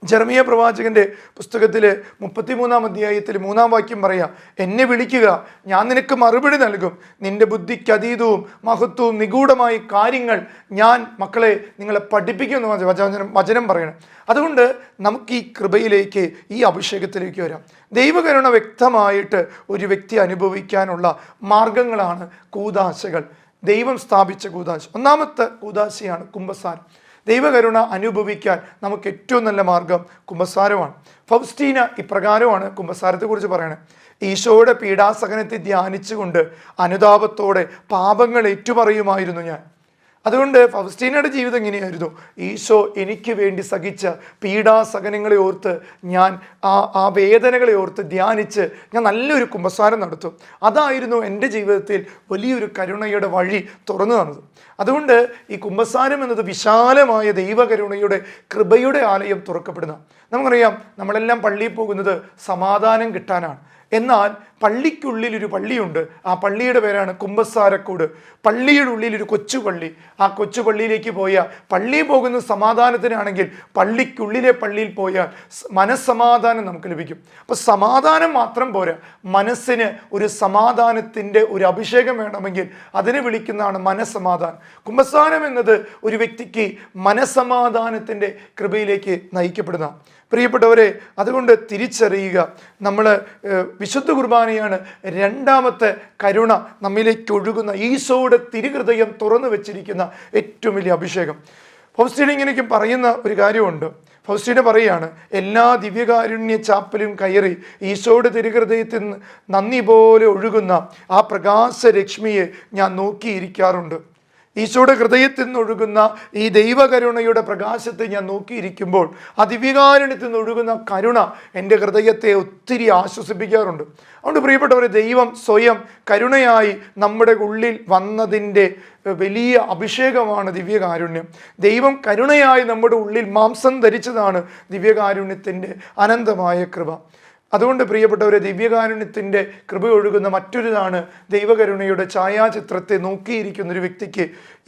ജെറമിയ പ്രവാചകന്റെ പുസ്തകത്തിൽ 33-ാം അധ്യായത്തിൽ 3-ാം വാക്യം പറയാം, എന്നെ വിളിക്കുക, ഞാൻ നിനക്ക് മറുപടി നൽകും. നിന്റെ ബുദ്ധിക്ക് അതീതവും മഹത്വവും നിഗൂഢമായ കാര്യങ്ങൾ ഞാൻ മക്കളെ നിങ്ങളെ പഠിപ്പിക്കുമെന്ന് വചനം പറയണം. അതുകൊണ്ട് നമുക്ക് ഈ കൃപയിലേക്ക്, ഈ അഭിഷേകത്തിലേക്ക് വരാം. ദൈവകരുണ വ്യക്തമായിട്ട് ഒരു വ്യക്തി അനുഭവിക്കാനുള്ള മാർഗങ്ങളാണ് കൂദാശകൾ, ദൈവം സ്ഥാപിച്ച കൂദാശ. ഒന്നാമത്തെ കൂദാശയാണ് കുമ്പസാരം. ദൈവകരുണ അനുഭവിക്കാൻ നമുക്ക് ഏറ്റവും നല്ല മാർഗം കുമ്പസാരമാണ്. ഫൗസ്റ്റീന ഇപ്രകാരമാണ് കുമ്പസാരത്തെക്കുറിച്ച് പറയണത്, ഈശോയുടെ പീഡാസഹനത്തെ ധ്യാനിച്ചുകൊണ്ട് അനുതാപത്തോടെ പാപങ്ങൾ ഏറ്റുപറയുമായിരുന്നു ഞാൻ. അതുകൊണ്ട് ഫൗസ്റ്റീനയുടെ ജീവിതം എങ്ങനെയായിരുന്നു? ഈശോ എനിക്ക് വേണ്ടി സഹിച്ച പീഡാസഹനങ്ങളെ ഓർത്ത് ഞാൻ ആ വേദനകളെ ഓർത്ത് ധ്യാനിച്ച് ഞാൻ നല്ലൊരു കുമ്പസാരം നടത്തും. അതായിരുന്നു എൻ്റെ ജീവിതത്തിൽ വലിയൊരു കരുണയുടെ വഴി തുറന്നു തന്നത്. അതുകൊണ്ട് ഈ കുമ്പസാരം എന്നത് വിശാലമായ ദൈവകരുണയുടെ കൃപയുടെ ആലയം തുറക്കപ്പെടുന്ന. നമുക്കറിയാം, നമ്മളെല്ലാം പള്ളിയിൽ പോകുന്നത് സമാധാനം കിട്ടാനാണ്. എന്നാൽ പള്ളിക്കുള്ളിൽ ഒരു പള്ളിയുണ്ട്. ആ പള്ളിയുടെ പേരാണ് കുമ്പസാരക്കൂട്. പള്ളിയുടെ ഉള്ളിൽ ഒരു കൊച്ചുപള്ളി. ആ കൊച്ചുപള്ളിയിലേക്ക് പോയാൽ, പള്ളിയിൽ പോകുന്ന സമാധാനത്തിനാണെങ്കിൽ പള്ളിക്കുള്ളിലെ പള്ളിയിൽ പോയാൽ മനസ്സമാധാനം നമുക്ക് ലഭിക്കും. അപ്പോൾ സമാധാനം മാത്രം പോരാ, മനസ്സിന് ഒരു സമാധാനത്തിൻ്റെ ഒരു അഭിഷേകം വേണമെങ്കിൽ അതിനെ വിളിക്കുന്നതാണ് മനസ്സമാധാനം. കുമ്പസാരം എന്നത് ഒരു വ്യക്തിക്ക് മനസ്സമാധാനത്തിൻ്റെ കൃപയിലേക്ക് നയിക്കപ്പെടുന്ന. പ്രിയപ്പെട്ടവരെ, അതുകൊണ്ട് തിരിച്ചറിയുക, നമ്മൾ വിശുദ്ധ കുർബാനയാണ് രണ്ടാമത്തെ കരുണ നമ്മിലേക്ക് ഒഴുകുന്ന, ഈശോയുടെ തിരുഹൃദയം തുറന്നു വെച്ചിരിക്കുന്ന ഏറ്റവും വലിയ അഭിഷേകം. ഫൗസ്റ്റീന ഇങ്ങനെയൊക്കെ പറയുന്ന ഒരു കാര്യമുണ്ട്. ഫൗസ്റ്റീന പറയുകയാണ്, എല്ലാ ദിവ്യകാരുണ്യ ചാപ്പലും കയറി ഈശോയുടെ തിരുഹൃദയത്തിൽ നിന്ന് നന്ദി പോലെ ഒഴുകുന്ന ആ പ്രകാശരശ്മിയെ ഞാൻ നോക്കിയിരിക്കാറുണ്ട്. ഈശോയുടെ ഹൃദയത്തിൽ നിന്നൊഴുകുന്ന ഈ ദൈവകരുണയുടെ പ്രകാശത്തെ ഞാൻ നോക്കിയിരിക്കുമ്പോൾ ആ ദിവ്യകാരുണ്യത്തിൽ നിന്നൊഴുകുന്ന കരുണ എൻ്റെ ഹൃദയത്തെ ഒത്തിരി ആശ്വസിപ്പിക്കാറുണ്ട്. അതുകൊണ്ട് പ്രിയപ്പെട്ടവരെ, ദൈവം സ്വയം കരുണയായി നമ്മുടെ ഉള്ളിൽ വന്നതിൻ്റെ വലിയ അഭിഷേകമാണ് ദിവ്യകാരുണ്യം. ദൈവം കരുണയായി നമ്മുടെ ഉള്ളിൽ മാംസം ധരിച്ചതാണ് ദിവ്യകാരുണ്യത്തിൻ്റെ അനന്തമായ കൃപ. അതുകൊണ്ട് പ്രിയപ്പെട്ടവരെ, ദിവ്യകാരുണ്യത്തിൻ്റെ കൃപ ഒഴുകുന്ന മറ്റൊരിതാണ് ദൈവകരുണയുടെ ഛായാചിത്രത്തെ നോക്കിയിരിക്കുന്ന ഒരു വ്യക്തിക്ക്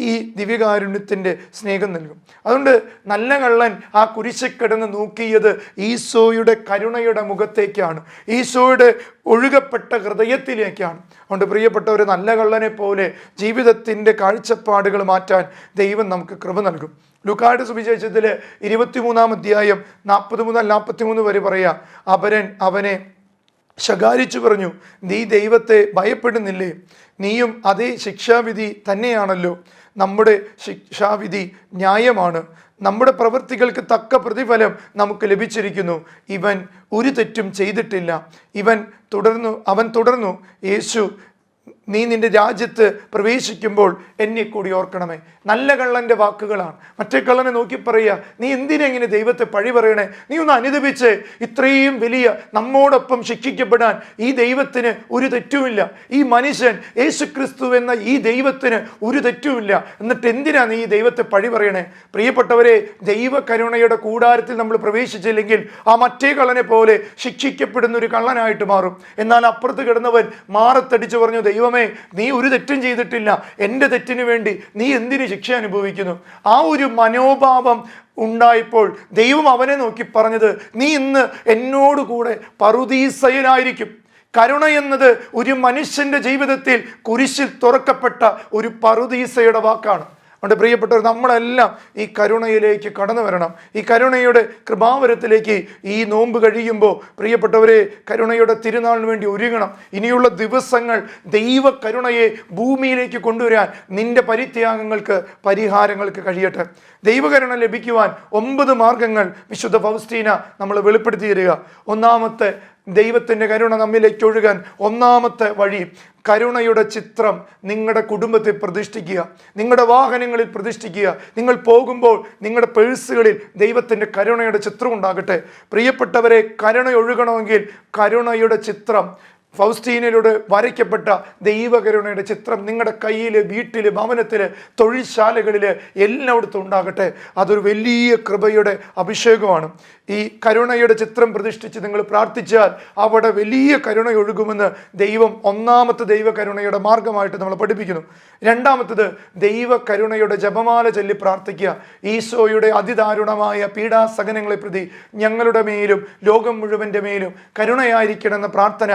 ഈ ദിവ്യകാരുണ്യത്തിൻ്റെ സ്നേഹം നൽകും. അതുകൊണ്ട് നല്ല കള്ളൻ ആ കുരിശിൽ കിടന്ന് നോക്കിയത് ഈശോയുടെ കരുണയുടെ മുഖത്തേക്കാണ്, ഈശോയുടെ ഒഴുകപ്പെട്ട ഹൃദയത്തിലേക്കാണ്. അതുകൊണ്ട് പ്രിയപ്പെട്ടവരെ, നല്ല കള്ളനെ പോലെ ജീവിതത്തിൻ്റെ കാഴ്ചപ്പാടുകൾ മാറ്റാൻ ദൈവം നമുക്ക് കൃപ നൽകും. ലൂക്കായുടെ സുവിശേഷത്തിൽ 23-ാം അധ്യായം 40 മുതൽ 43 വരെ പറയാം, അപരൻ അവനെ ശകാരിച്ചു പറഞ്ഞു, നീ ദൈവത്തെ ഭയപ്പെടുന്നില്ലേ? നീയും അതേ ശിക്ഷാവിധി തന്നെയാണല്ലോ. നമ്മുടെ ശിക്ഷാവിധി ന്യായമാണ്, നമ്മുടെ പ്രവൃത്തികൾക്ക് തക്ക പ്രതിഫലം നമുക്ക് ലഭിച്ചിരിക്കുന്നു. ഇവൻ ഒരു തെറ്റും ചെയ്തിട്ടില്ല. അവൻ തുടർന്നു, യേശു, നീ നിന്റെ രാജ്യത്ത് പ്രവേശിക്കുമ്പോൾ എന്നെ കൂടി ഓർക്കണമേ. നല്ല കള്ളൻ്റെ വാക്കുകളാണ്. മറ്റേ കള്ളനെ നോക്കി പറയുക, നീ എന്തിനെങ്ങനെ ദൈവത്തെ പഴി പറയണേ? നീ ഒന്ന് അനുദപിച്ച്, ഇത്രയും വലിയ നമ്മോടൊപ്പം ശിക്ഷിക്കപ്പെടാൻ ഈ ദൈവത്തിന് ഒരു തെറ്റുമില്ല. ഈ മനുഷ്യൻ യേശുക്രിസ്തു എന്ന ഈ ദൈവത്തിന് ഒരു തെറ്റുമില്ല. എന്നിട്ട് എന്തിനാ നീ ഈ ദൈവത്തെ പഴി പറയണേ? പ്രിയപ്പെട്ടവരെ, ദൈവകരുണയുടെ കൂടാരത്തിൽ നമ്മൾ പ്രവേശിച്ചില്ലെങ്കിൽ ആ മറ്റേ കള്ളനെ പോലെ ശിക്ഷിക്കപ്പെടുന്ന ഒരു കള്ളനായിട്ട് മാറും. എന്നാൽ അപ്പുറത്ത് കിടന്നവൻ മാറത്തടിച്ചു പറഞ്ഞു, ദൈവമേ, നീ ഒരു തെറ്റും ചെയ്തിട്ടില്ല, എൻ്റെ തെറ്റിന് വേണ്ടി നീ എന്തിന് ശിക്ഷ അനുഭവിക്കുന്നു? ആ ഒരു മനോഭാവം ഉണ്ടായപ്പോൾ ദൈവം അവനെ നോക്കി പറഞ്ഞത്, നീ ഇന്ന് എന്നോടുകൂടെ പറുദീസയിലായിരിക്കും. കരുണ എന്നത് ഒരു മനുഷ്യന്റെ ജീവിതത്തിൽ കുരിശിൽ തുറക്കപ്പെട്ട ഒരു പറുദീസയുടെ വാക്കാണ്. അതുകൊണ്ട് പ്രിയപ്പെട്ടവർ, നമ്മളെല്ലാം ഈ കരുണയിലേക്ക് കടന്നു വരണം. ഈ കരുണയുടെ കൃപാവരത്തിലേക്ക് ഈ നോമ്പ് കഴിയുമ്പോൾ പ്രിയപ്പെട്ടവരെ, കരുണയുടെ തിരുനാളിന് വേണ്ടി ഒരുങ്ങണം. ഇനിയുള്ള ദിവസങ്ങൾ ദൈവ കരുണയെ ഭൂമിയിലേക്ക് കൊണ്ടുവരാൻ നിന്റെ പരിത്യാഗങ്ങൾക്ക്, പരിഹാരങ്ങൾക്ക് കഴിയട്ടെ. ദൈവകരുണ ലഭിക്കുവാൻ 9 മാർഗങ്ങൾ വിശുദ്ധ ഫൗസ്റ്റീന നമ്മൾ വെളിപ്പെടുത്തി തരിക. ഒന്നാമത്തെ, ദൈവത്തിൻ്റെ കരുണ നമ്മിലേക്ക് ഒഴുകാൻ ഒന്നാമത്തെ വഴി, കരുണയുടെ ചിത്രം നിങ്ങളുടെ കുടുംബത്തിൽ പ്രതിഷ്ഠിക്കുക, നിങ്ങളുടെ വാഹനങ്ങളിൽ പ്രതിഷ്ഠിക്കുക. നിങ്ങൾ പോകുമ്പോൾ നിങ്ങളുടെ പേഴ്സുകളിൽ ദൈവത്തിൻ്റെ കരുണയുടെ ചിത്രം ഉണ്ടാകട്ടെ. പ്രിയപ്പെട്ടവരെ, കരുണ ഒഴുകണമെങ്കിൽ കരുണയുടെ ചിത്രം, ഫൗസ്റ്റീനയിലൂടെ വരയ്ക്കപ്പെട്ട ദൈവകരുണയുടെ ചിത്രം നിങ്ങളുടെ കയ്യിൽ, വീട്ടിൽ, ഭവനത്തിൽ, തൊഴിൽശാലകളിൽ എല്ലായിടത്തും ഉണ്ടാകട്ടെ. അതൊരു വലിയ കൃപയുടെ അഭിഷേകമാണ്. ഈ കരുണയുടെ ചിത്രം പ്രതിഷ്ഠിച്ച് നിങ്ങൾ പ്രാർത്ഥിച്ചാൽ അവിടെ വലിയ കരുണ ഒഴുകുമെന്ന് ദൈവം ഒന്നാമത്തെ ദൈവകരുണയുടെ മാർഗമായിട്ട് നമ്മൾ പഠിപ്പിക്കുന്നു. രണ്ടാമത്തത്, ദൈവകരുണയുടെ ജപമാല ചൊല്ലി പ്രാർത്ഥിക്കുക. ഈശോയുടെ അതിദാരുണമായ പീഡാസഹനങ്ങളെ പ്രതി ഞങ്ങളുടെ മേലും ലോകം മുഴുവൻ്റെ മേലും കരുണയായിരിക്കണമെന്ന പ്രാർത്ഥന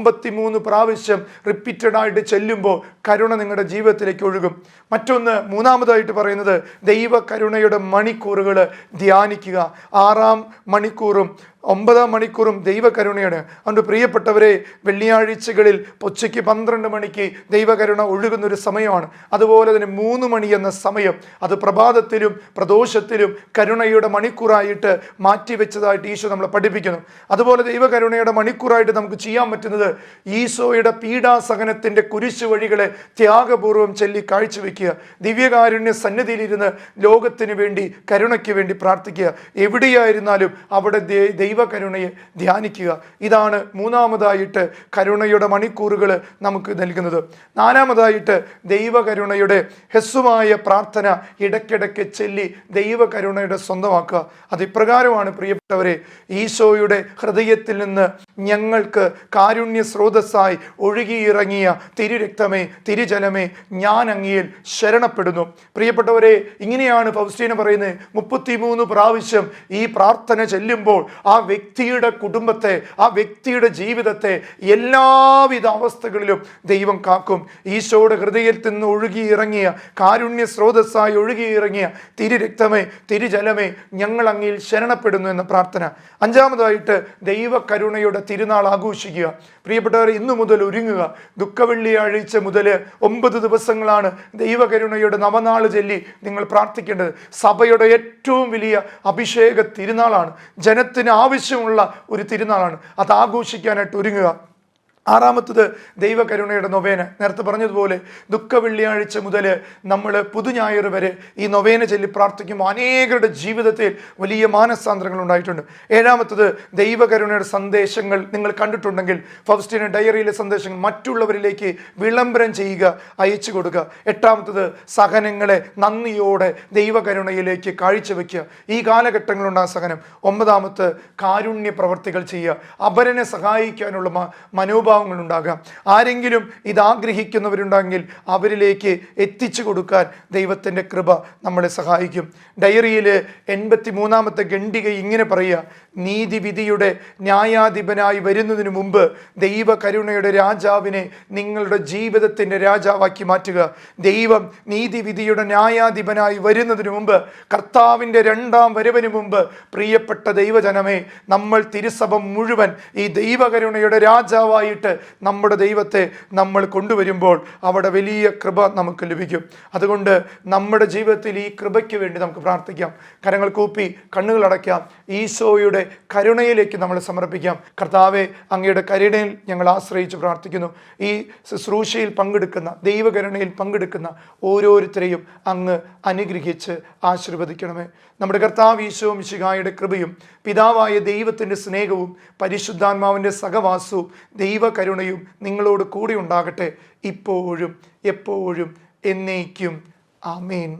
53 പ്രാവശ്യം റിപ്പീറ്റഡ് ആയിട്ട് ചെല്ലുമ്പോൾ കരുണ നിങ്ങളുടെ ജീവിതത്തിലേക്ക് ഒഴുകും. മറ്റൊന്ന്, മൂന്നാമതായിട്ട് പറയുന്നത്, ദൈവകരുണയുടെ മണിക്കൂറുകൾ ധ്യാനിക്കുക. 6-ാം മണിക്കൂറും 9-ാം മണിക്കൂറും ദൈവകരുണയാണ്. അതുകൊണ്ട് പ്രിയപ്പെട്ടവരെ, വെള്ളിയാഴ്ചകളിൽ ഉച്ചയ്ക്ക് 12 മണിക്ക് ദൈവകരുണ ഒഴുകുന്നൊരു സമയമാണ്. അതുപോലെ തന്നെ 3 മണി എന്ന സമയം, അത് പ്രഭാതത്തിലും പ്രദോഷത്തിലും കരുണയുടെ മണിക്കൂറായിട്ട് മാറ്റിവെച്ചതായിട്ട് ഈശോ നമ്മളെ പഠിപ്പിക്കുന്നു. അതുപോലെ ദൈവകരുണയുടെ മണിക്കൂറായിട്ട് നമുക്ക് ചെയ്യാൻ പറ്റുന്നത്, ഈശോയുടെ പീഡാസഹനത്തിൻ്റെ കുരിശു വഴികളെ ത്യാഗപൂർവ്വം ചൊല്ലി കാഴ്ചവെക്കുക. ദിവ്യകാരുണ്യ സന്നിധിയിലിരുന്ന് ലോകത്തിന് വേണ്ടി, കരുണയ്ക്ക് വേണ്ടി പ്രാർത്ഥിക്കുക. എവിടെയായിരുന്നാലും അവിടെ ദൈവകരുണയെ ധ്യാനിക്കുക. ഇതാണ് മൂന്നാമതായിട്ട് കരുണയുടെ മണിക്കൂറുകൾ നമുക്ക് നൽകുന്നത്. നാലാമതായിട്ട് ദൈവകരുണയുടെ ഹ്രസ്വമായ പ്രാർത്ഥന ഇടയ്ക്കിടയ്ക്ക് ചൊല്ലി ദൈവകരുണയുടെ സ്വന്തമാക്കുക. അത് ഇപ്രകാരമാണ് പ്രിയപ്പെട്ടവരെ, ഈശോയുടെ ഹൃദയത്തിൽ നിന്ന് ഞങ്ങൾക്ക് കാരുണ്യ സ്രോതസ്സായി ഒഴുകിയിറങ്ങിയ തിരുരക്തമേ, തിരുജലമേ, ഞാൻ അങ്ങയിൽ ശരണപ്പെടുന്നു. പ്രിയപ്പെട്ടവരെ, ഇങ്ങനെയാണ് ഫൗസ്റ്റീന പറയുന്നത്. 33 പ്രാവശ്യം ഈ പ്രാർത്ഥന ചെല്ലുമ്പോൾ ആ വ്യക്തിയുടെ കുടുംബത്തെ, ആ വ്യക്തിയുടെ ജീവിതത്തെ എല്ലാവിധ അവസ്ഥകളിലും ദൈവം കാക്കും. ഈശോയുടെ ഹൃദയത്തിൽ നിന്ന് ഒഴുകിയിറങ്ങിയ, കാരുണ്യ സ്രോതസ്സായി ഒഴുകിയിറങ്ങിയ തിരുരക്തമേ, തിരുജലമേ, ഞങ്ങൾ അങ്ങയിൽ ശരണപ്പെടുന്നു എന്ന പ്രാർത്ഥന. അഞ്ചാമതായിട്ട് ദൈവകരുണയുടെ തിരുനാൾ ആഘോഷിക്കുക. പ്രിയപ്പെട്ടവർ, ഇന്നു മുതൽ ഒരുങ്ങുക. ദുഃഖവെള്ളിയാഴ്ച മുതൽ 9 ദിവസങ്ങളാണ് ദൈവകരുണയുടെ നവനാൾ ചൊല്ലി നിങ്ങൾ പ്രാർത്ഥിക്കേണ്ടത്. സഭയുടെ ഏറ്റവും വലിയ അഭിഷേക തിരുനാളാണ്. ജനത്തിന് ആവശ്യമുള്ള ഒരു തിരുനാളാണ്. അത് ആഘോഷിക്കാനായിട്ട് ഒരുങ്ങുക. ആറാമത്തത് ദൈവകരുണയുടെ നൊവേന. നേരത്തെ പറഞ്ഞതുപോലെ ദുഃഖ വെള്ളിയാഴ്ച മുതൽ നമ്മൾ പുതുഞായർ വരെ ഈ നൊവേന ചൊല്ലി പ്രാർത്ഥിക്കുമ്പോൾ അനേകരുടെ ജീവിതത്തിൽ വലിയ മാനസാന്തരങ്ങൾ ഉണ്ടായിട്ടുണ്ട്. ഏഴാമത്തത് ദൈവകരുണയുടെ സന്ദേശങ്ങൾ നിങ്ങൾ കണ്ടിട്ടുണ്ടെങ്കിൽ ഫൗസ്റ്റീന ഡയറിയിലെ സന്ദേശങ്ങൾ മറ്റുള്ളവരിലേക്ക് വിളംബരം ചെയ്യുക, അയച്ചു കൊടുക്കുക. എട്ടാമത്തത് സഹനങ്ങളെ നന്ദിയോടെ ദൈവകരുണയിലേക്ക് കാഴ്ചവെക്കുക. ഈ കാലഘട്ടങ്ങളുണ്ടാ സഹനം. ഒമ്പതാമത്ത് കാരുണ്യ പ്രവർത്തികൾ ചെയ്യുക, അപരനെ സഹായിക്കാനുള്ള മനോഭാവങ്ങൾ ഉണ്ടാകാം. ആരെങ്കിലും ഇതാഗ്രഹിക്കുന്നവരുണ്ടെങ്കിൽ അവരിലേക്ക് എത്തിച്ചു കൊടുക്കാൻ ദൈവത്തിൻ്റെ കൃപ നമ്മളെ സഹായിക്കും. ഡയറിയിൽ 83-ാമത്തെ ഖണ്ഡിക ഇങ്ങനെ പറയുക: നീതിവിധിയുടെ ന്യായാധിപനായി വരുന്നതിന് മുമ്പ് ദൈവകരുണയുടെ രാജാവിനെ നിങ്ങളുടെ ജീവിതത്തിൻ്റെ രാജാവാക്കി മാറ്റുക. ദൈവം നീതിവിധിയുടെ ന്യായാധിപനായി വരുന്നതിന് മുമ്പ്, കർത്താവിൻ്റെ 2ാം വരവിന് മുമ്പ്, പ്രിയപ്പെട്ട ദൈവജനമേ, നമ്മൾ തിരുസഭ മുഴുവൻ ഈ ദൈവകരുണയുടെ രാജാവായിട്ട് നമ്മുടെ ദൈവത്തെ നമ്മൾ കൊണ്ടുവരുമ്പോൾ അവിടെ വലിയ കൃപ നമുക്ക് ലഭിക്കും. അതുകൊണ്ട് നമ്മുടെ ജീവിതത്തിൽ ഈ കൃപയ്ക്ക് വേണ്ടി നമുക്ക് പ്രാർത്ഥിക്കാം. കരങ്ങൾ കൂപ്പി കണ്ണുകൾ അടയ്ക്കാം. ഈശോയുടെ കരുണയിലേക്ക് നമ്മൾ സമർപ്പിക്കാം. കർത്താവെ, അങ്ങയുടെ കരുണയിൽ ഞങ്ങൾ ആശ്രയിച്ച് പ്രാർത്ഥിക്കുന്നു. ഈ ശുശ്രൂഷയിൽ പങ്കെടുക്കുന്ന, ദൈവകരുണയിൽ പങ്കെടുക്കുന്ന ഓരോരുത്തരെയും അങ്ങ് അനുഗ്രഹിച്ച് ആശീർവദിക്കണമേ. നമ്മുടെ കർത്താവ് ഈശോ മിശിഹായുടെ കൃപയും പിതാവായ ദൈവത്തിൻ്റെ സ്നേഹവും പരിശുദ്ധാത്മാവിൻ്റെ സഹവാസവും ദൈവകരുണയും നിങ്ങളോട് കൂടി ഉണ്ടാകട്ടെ, ഇപ്പോഴും എപ്പോഴും എന്നേക്കും. ആമേൻ.